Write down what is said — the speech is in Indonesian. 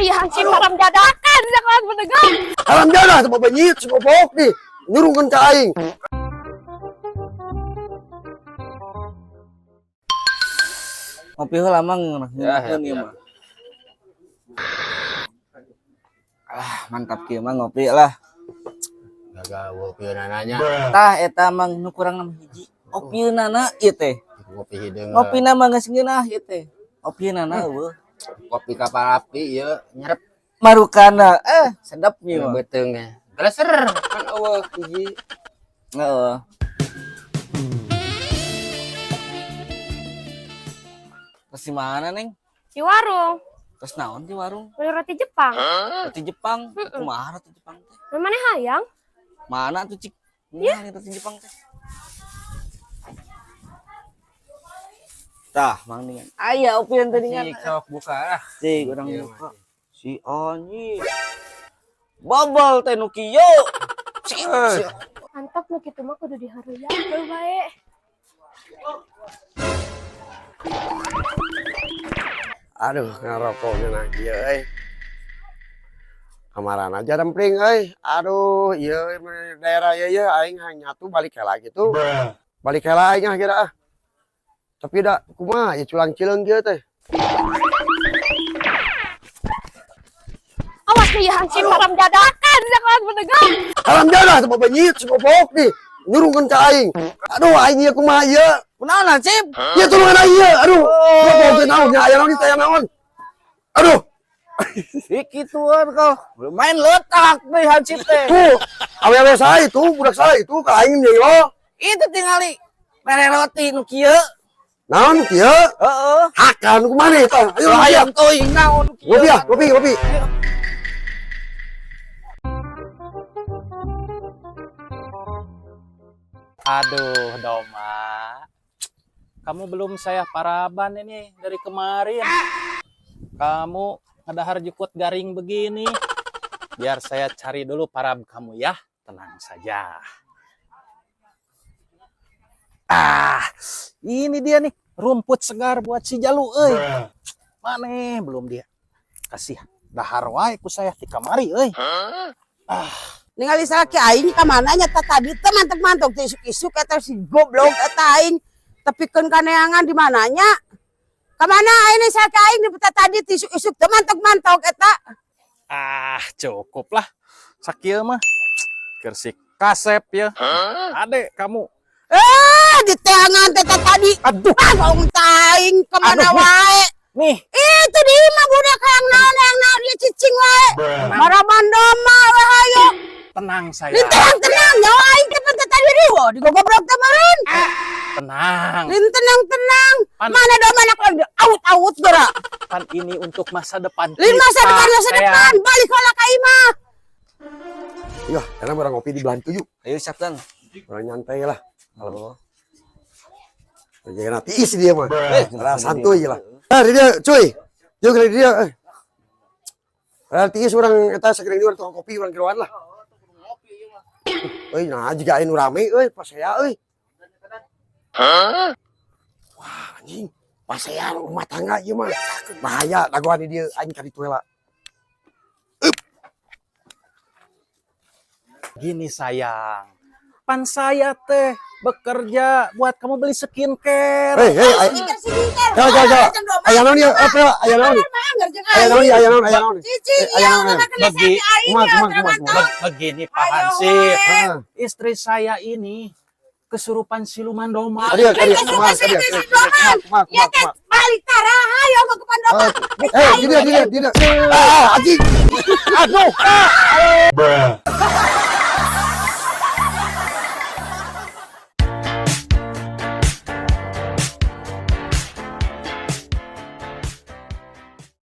nih hansip haram dadakan jangan menegak. Haram jadah sama banyit semua pok nih. Nyurungkan ke aing. Ngopi heula mang Ya. mah. Mantap kieu mah ngopi lah. Gagawa pieunananya. Tah eta mang nu kurang 6 hiji. Opieunana ieu teh. Kopi hideung. Ngopina mah geus ngeunah ieu teh. Opieunana eueuh. Kopi kapal api ya nyerep Marukana sedap ieu mah. beteung ya. Geleser kan eueuh hiji. Heeh. Terus di mana, Neng? Di warung, Terus naon di warung? beli roti Jepang. Roti Jepang. Kumaha roti Jepang teh? Namanya hayang. Mana tuh, Cik? Iya, roti Jepang teh. Tah, mang dengan. Aya opieun teh dengan. Sok buka lah. Cik, urang buka. Si anjing. Babal teh nu kieu. Cik. Mantap nu kitu mah kudu dihareuyan teu bae. Aduh, ngarokoknya nah ieu euy. Kamaran aja dempling euy. Aduh, ieu daerah ieu aing hanya tuh balik heula gitu. Balik heula aing kira ah. Tapi da kumaha ya culang cileung kieu teh. Awas nih hansip haram dadakan jangan menegak. Haram jadah sama banyit semua pok nih. Nyurungkan ke aing. Aduh, aing ieu kumaha ieu? Kunaon, Cip? Ya tulungan aing ieu. Aduh. Gua mau teh naon nya aya naon teh aya naon. Aduh. Ikituan kau. Main letak deui hansip teh. Tuh, awewe saya itu, budak saya itu ka aing nih lo. Itu tingali mere roti nu kieu. Naon kieu? Heeh. Hakan kumaha tah? Ayo hayang. Hayang teuing naon nu kieu. Ngopi ah, ngopi. Aduh, Doma. Kamu belum saya paraban ini dari kemarin. Kamu ngedahar jukut garing begini. Biar saya cari dulu parab kamu ya. Tenang saja. Ini dia nih. Rumput segar buat si Jalu, euy. Maneh belum dia. Kasih dahar wae ku saya di kamari, euy. ningali salaki aing ka mana nya tadi teh mantep-mantep teh isuk-isuk eta si goblok eta aing tepikeun kaneangan di mananya ka mana aing salaki aing di tadi teh isuk-isuk teh mantep-mantep eta Cukup lah. Sakieu mah. Gersik kasep ya. Adek kamu. di teangan teh tadi Aduh. baung taing ka mana Aduh. wae Nih. itu di mah budak yang naon dia cicing wae maraban doma we hayo Tenang saya. tenang nyawa aing teh tadi riwo digogobrok teh meureun Tenang. tenang Pan- mana doma nak out geura Kan ini untuk masa depan Lin masa kita, depan sayang. balik heula ka imah. Iya, karena orang ngopi di belah tujuh. Ayo siapkan. Orang nyantai lah. Kalau jangan tiis dia mah. Rasa santuy lah. Ah, dia cuy. Dia kali dia. Tiis orang eta sakring dia tukang kopi orang kiloan lah. Euy, nah jika anu rame euy, pas saya euy. Wah, anjing. Pas saya rumah tangga ieu mah. Bahaya laguan dia aing ka ditu heula. Gini sayang. Pan saya teh bekerja buat kamu beli skincare. Hei, jangan. Aya naon ieu? Apa aya naon? Aya naon? Begini Pak Hansip. Ah. Istri saya ini kesurupan siluman doma. Dia, kumaha. Ya teh balik tarah hayo ke Pandopa. Dia. Ah, anjing. Aduh.